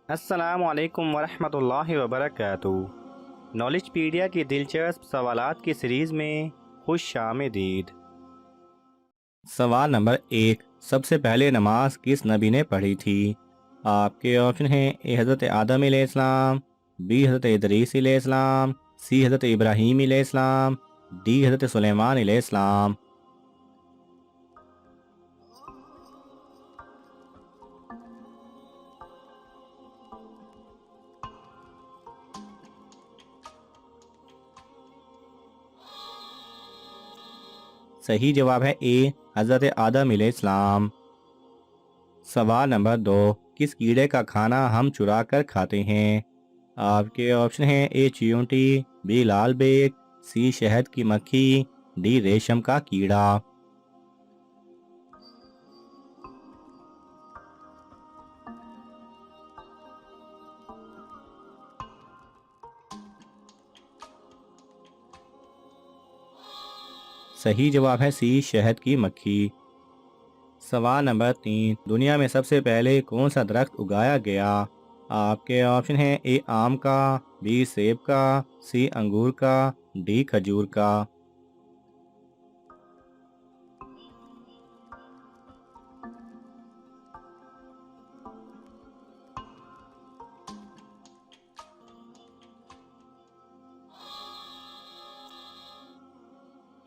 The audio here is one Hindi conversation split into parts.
अस्सलामुअलैकुम वरहमतुल्लाहि वबरकातुहू। नॉलेजपीडिया की दिलचस्प सवालात की सीरीज़ में खुश आमदीद। सवाल नंबर 1। सबसे पहले नमाज किस नबी ने पढ़ी थी? आपके ऑप्शन हैं: ए हज़रत आदम अलैहिस्सलाम, बी हज़रत इदरीस अलैहिस्सलाम, सी हज़रत इब्राहीम अलैहिस्सलाम, डी हज़रत सुलेमान अलैहिस्सलाम। सही जवाब है ए हज़रत आदम अलैहिस्सलाम। सवाल नंबर 2। किस कीड़े का खाना हम चुरा कर खाते हैं? आपके ऑप्शन हैं: ए चींटी, बी लाल बेग, सी शहद की मक्खी, डी रेशम का कीड़ा। सही जवाब है सी शहद की मक्खी। सवाल नंबर 3। दुनिया में सबसे पहले कौन सा दरख्त उगाया गया? आपके ऑप्शन हैं: ए आम का, बी सेब का, सी अंगूर का, डी खजूर का।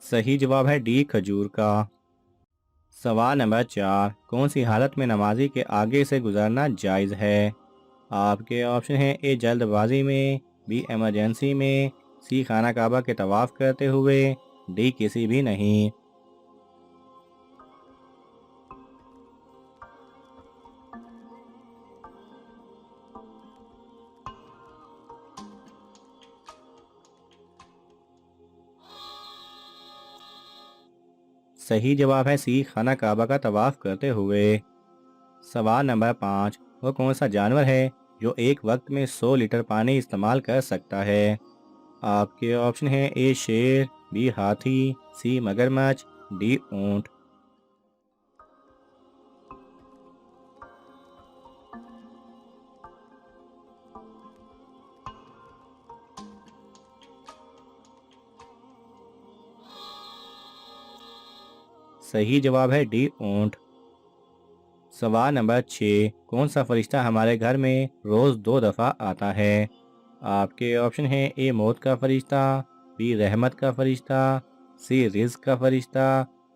सही जवाब है डी खजूर का। सवाल नंबर 4। कौन सी हालत में नमाजी के आगे से गुजरना जायज़ है? आपके ऑप्शन हैं: ए जल्दबाजी में, बी इमरजेंसी में, सी खाना काबा के तवाफ़ करते हुए, डी किसी भी नहीं। सही जवाब है सी खाना काबा का तवाफ़ करते हुए। सवाल नंबर 5। वो कौन सा जानवर है जो एक वक्त में 100 लीटर पानी इस्तेमाल कर सकता है? आपके ऑप्शन हैं: ए शेर, बी हाथी, सी मगरमच्छ, डी ऊंट। सही जवाब है डी ऊंट। सवाल नंबर 6। कौन सा फरिश्ता हमारे घर में रोज़ 2 दफ़ा आता है? आपके ऑप्शन हैं: ए मौत का फरिश्ता, बी रहमत का फरिश्ता, सी रिज़्क का फरिश्ता,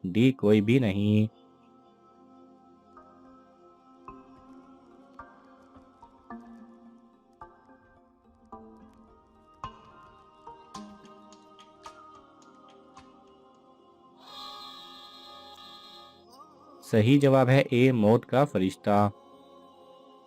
डी कोई भी नहीं। सही जवाब है ए मौत का फरिश्ता।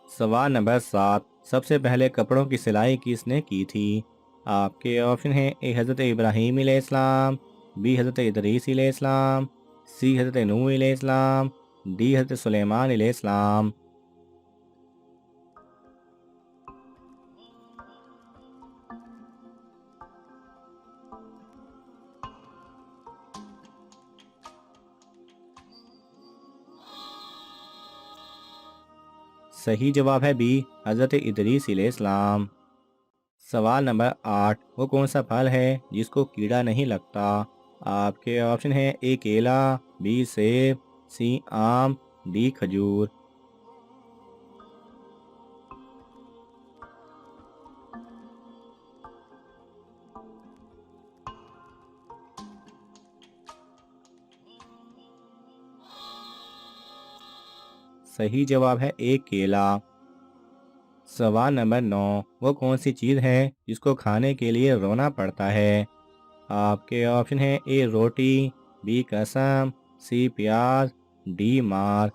सवाल नंबर 7। सबसे पहले कपड़ों की सिलाई किसने की थी? आपके ऑप्शन हैं: ए हज़रत इब्राहीम अलैहिस्सलाम, बी हज़रत इदरीस अलैहिस्सलाम, सी हज़रत नूह अलैहिस्सलाम, डी हज़रत सुलेमान अलैहिस्सलाम। सही जवाब है बी हज़रत इदरीस अलैहिस्सलाम। सवाल नंबर 8। वो कौन सा फल है जिसको कीड़ा नहीं लगता? आपके ऑप्शन हैं: ए केला, बी सेब, सी आम, डी खजूर। सही जवाब है ए केला। सवाल नंबर 9। वो कौन सी चीज़ है जिसको खाने के लिए रोना पड़ता है? आपके ऑप्शन हैं: ए रोटी, बी कसम, सी प्याज, डी मार।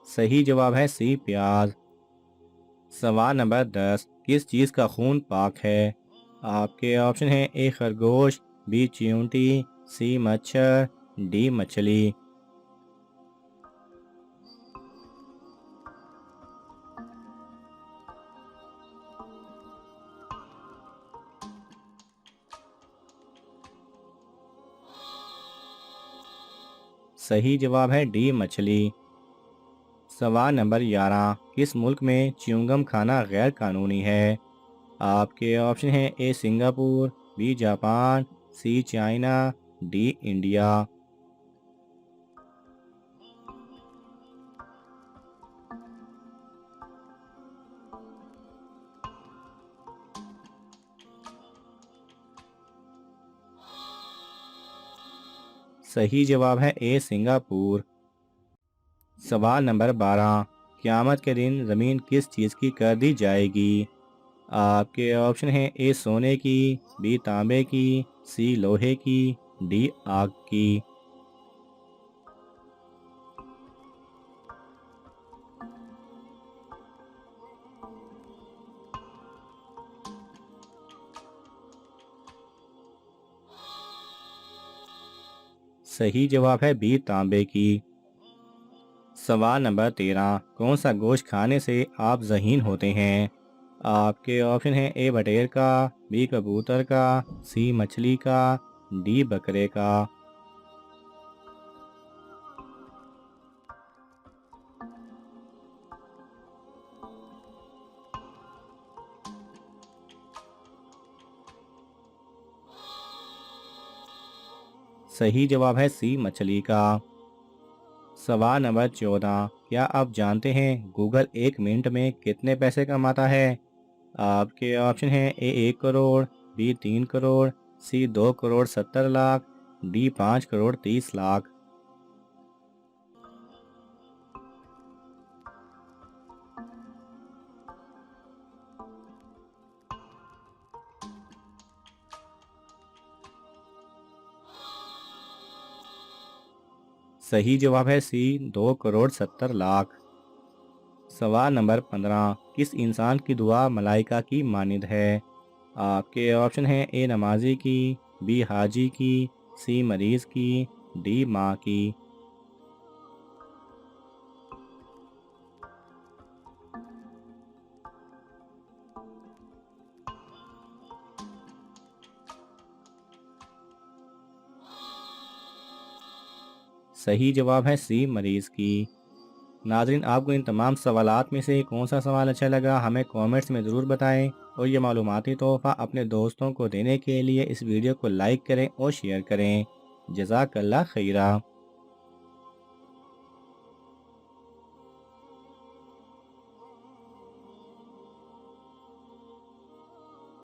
सही जवाब है सी प्याज। सवाल नंबर 10। किस चीज़ का खून पाक है? आपके ऑप्शन हैं: ए खरगोश, बी चींटी, सी मच्छर, डी मछली। सही जवाब है डी मछली। सवाल नंबर 11, किस मुल्क में च्युइंगम खाना गैर कानूनी है? आपके ऑप्शन हैं ए सिंगापुर, बी जापान, सी चाइना, डी इंडिया। सही जवाब है ए सिंगापुर। सवाल नंबर 12, क़यामत के दिन ज़मीन किस चीज़ की कर दी जाएगी? आपके ऑप्शन हैं ए सोने की, बी तांबे की, सी लोहे की, डी आग की। सही जवाब है बी तांबे की। सवाल नंबर 13, कौन सा गोश्त खाने से आप ज़हीन होते हैं? आपके ऑप्शन हैं ए बटेर का, बी कबूतर का, सी मछली का, डी बकरे का। सही जवाब है सी मछली का। सवाल नंबर 14, क्या आप जानते हैं गूगल 1 मिनट में कितने पैसे कमाता है? आपके ऑप्शन हैं ए 1 करोड़, बी 3 करोड़, सी 2 करोड़ 70 लाख, डी 5 करोड़ 30 लाख। सही जवाब है सी 2 करोड़ 70 लाख। सवाल नंबर 15, किस इंसान की दुआ मलाइका की मानिंद है? आपके ऑप्शन हैं ए नमाजी की, बी हाजी की, सी मरीज की, डी माँ की। सही जवाब है सी मरीज की। नाज़रीन, आपको इन तमाम सवालात में से कौन सा सवाल अच्छा लगा हमें कमेंट्स में ज़रूर बताएं और ये मालूमाती तोहफ़ा अपने दोस्तों को देने के लिए इस वीडियो को लाइक करें और शेयर करें। जज़ाकल्लाह खैरा।